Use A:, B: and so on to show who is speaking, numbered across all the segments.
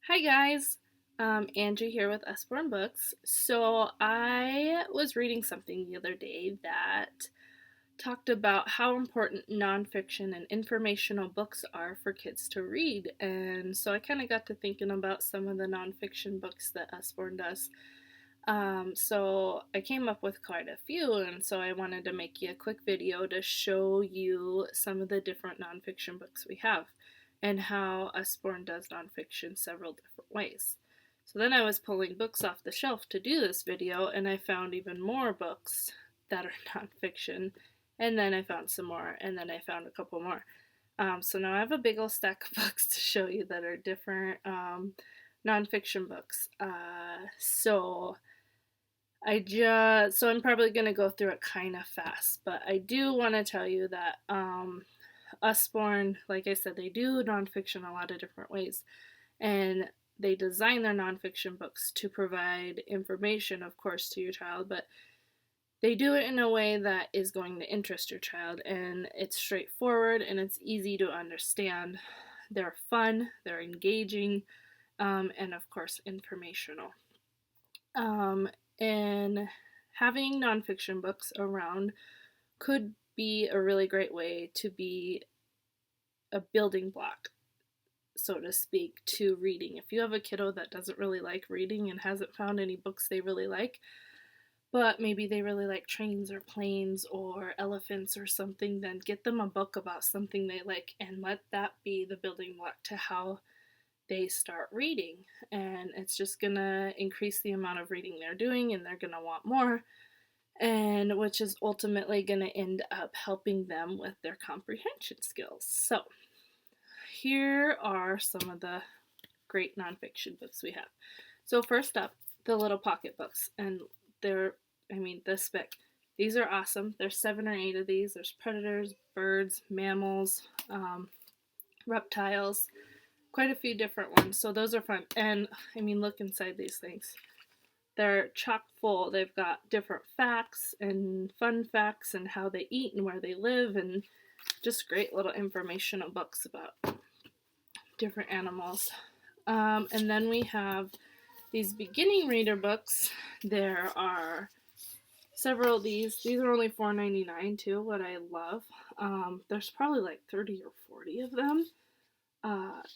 A: Hi guys, Angie here with Usborne Books. So I was reading something the other day that talked about how important nonfiction and informational books are for kids to read. And so I kind of got to thinking about some of the nonfiction books that Usborne does. So I came up with quite a few, and so I wanted to make you a quick video to show you some of the different nonfiction books we have and how Usborne does nonfiction several different ways. So then I was pulling books off the shelf to do this video, and I found even more books that are nonfiction, and then I found some more, and then I found a couple more. So now I have a big old stack of books to show you that are different nonfiction books. So I'm probably going to go through it kind of fast, but I do want to tell you that Usborne, like I said, they do nonfiction a lot of different ways, and they design their nonfiction books to provide information, of course, to your child, but they do it in a way that is going to interest your child, and it's straightforward and it's easy to understand. They're fun, they're engaging, and of course, informational. And having nonfiction books around could be a really great way to be a building block, so to speak, to reading. If you have a kiddo that doesn't really like reading and hasn't found any books they really like, but maybe they really like trains or planes or elephants or something, then get them a book about something they like and let that be the building block to how they start reading. And it's just gonna increase the amount of reading they're doing, and they're gonna want more, and which is ultimately gonna end up helping them with their comprehension skills. So here are some of the great nonfiction books we have. So first up, the little pocket books, and this big. These are awesome. There's 7 or 8 of these. There's predators, birds, mammals, reptiles, quite a few different ones. So those are fun. And look inside these things. They're chock full. They've got different facts and fun facts and how they eat and where they live, and just great little informational books about different animals. And then we have these beginning reader books. There are several of these. These are only $4.99 too, what I love. There's probably like 30 or 40 of them.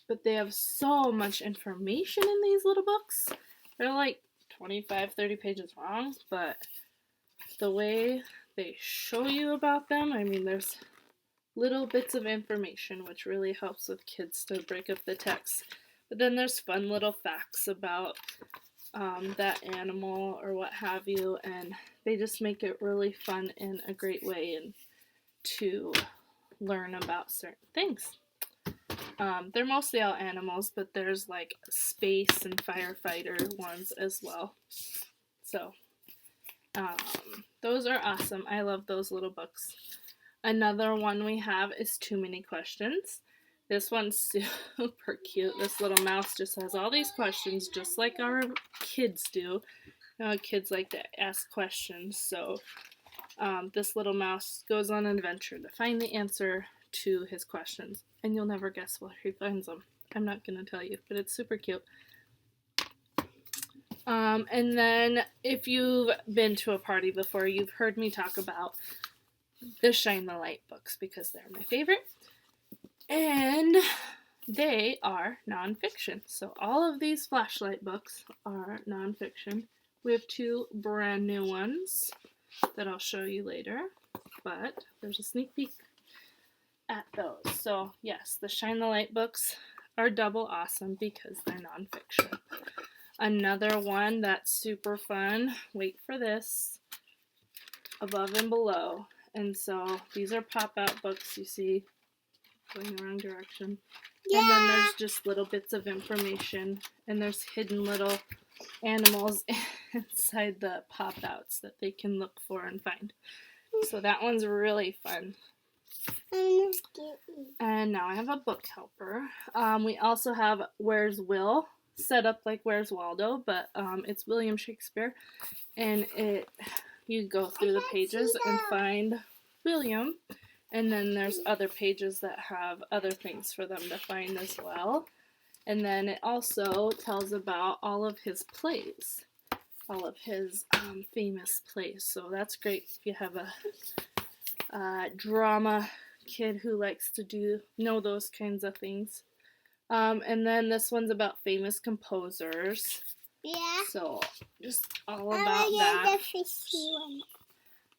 A: But they have so much information in these little books. They're like 25, 30 pages long, but the way they show you about them, there's little bits of information, which really helps with kids to break up the text. But then there's fun little facts about that animal or what have you, and they just make it really fun in a great way and to learn about certain things. They're mostly all animals, but there's like space and firefighter ones as well. So those are awesome. I love those little books. Another one we have is Too Many Questions. This one's super cute. This little mouse just has all these questions, just like our kids do. Kids like to ask questions, so this little mouse goes on an adventure to find the answer to his questions, and you'll never guess where he finds them. I'm not going to tell you, but it's super cute. And then if you've been to a party before, you've heard me talk about the Shine the Light books because they're my favorite. And they are nonfiction. So all of these flashlight books are nonfiction. We have 2 brand new ones that I'll show you later, but there's a sneak peek at those. So yes, the Shine the Light books are double awesome because they're nonfiction. Another one that's super fun, wait for this, Above and Below. And so these are pop-out books you see going the wrong direction. Yeah. And then there's just little bits of information, and there's hidden little animals inside the pop-outs that they can look for and find. So that one's really fun. And now I have a book helper. We also have Where's Will, set up like Where's Waldo, but it's William Shakespeare, and you go through the pages and find William, and then there's other pages that have other things for them to find as well. And then it also tells about all of his plays, all of his famous plays. So that's great if you have a drama kid who likes to know those kinds of things. And then this one's about famous composers.
B: Yeah.
A: So just all about that.
B: The fishy one.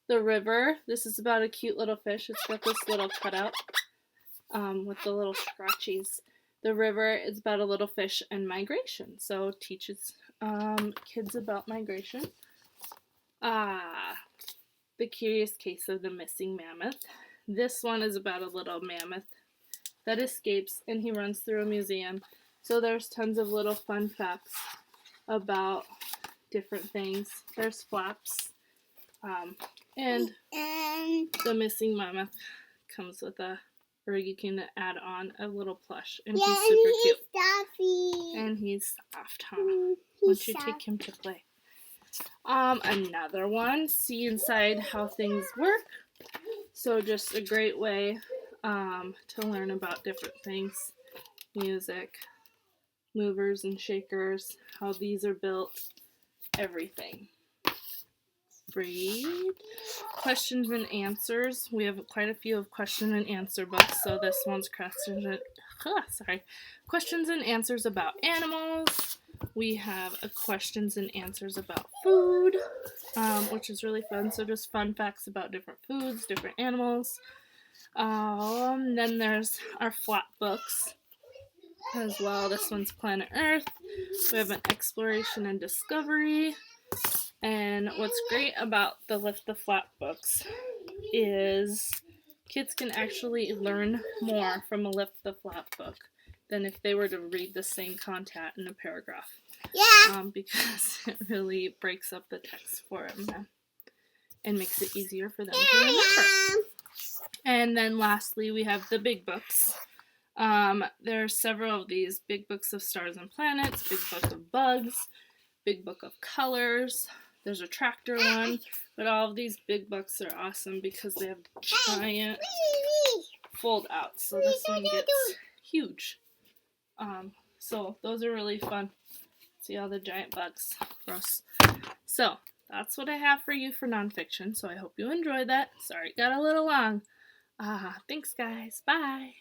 A: The river. This is about a cute little fish. It's got this little cutout with the little scratchies. The river is about a little fish and migration. So teaches kids about migration. The Curious Case of the Missing Mammoth. This one is about a little mammoth that escapes and he runs through a museum. So there's tons of little fun facts about different things. There's flaps. And the missing mammoth comes with or you can add on a little plush. And he's super cute.
B: Stuffy.
A: And he's soft, huh? Why don't you take him to play? Another one, see inside how things work. So just a great way to learn about different things. Music, movers and shakers, how these are built, everything. Breathe. Questions and answers. We have quite a few of question and answer books. So this one's questions and answers about animals. We have a questions and answers about food, which is really fun. So just fun facts about different foods, different animals. Then there's our flat books as well. This one's Planet Earth. We have an exploration and discovery. And what's great about the Lift the Flat books is kids can actually learn more from a Lift the Flat book than if they were to read the same content in a paragraph.
B: Yeah.
A: Because it really breaks up the text for them and makes it easier for them to remember. And then lastly, we have the big books. There are several of these: Big Books of Stars and Planets, Big Book of Bugs, Big Book of Colors. There's a tractor one, but all of these big books are awesome because they have giant fold outs. So this one gets huge. So those are really fun. See all the giant bugs. Gross. So that's what I have for you for nonfiction. So I hope you enjoyed that. Sorry it got a little long. Thanks guys. Bye.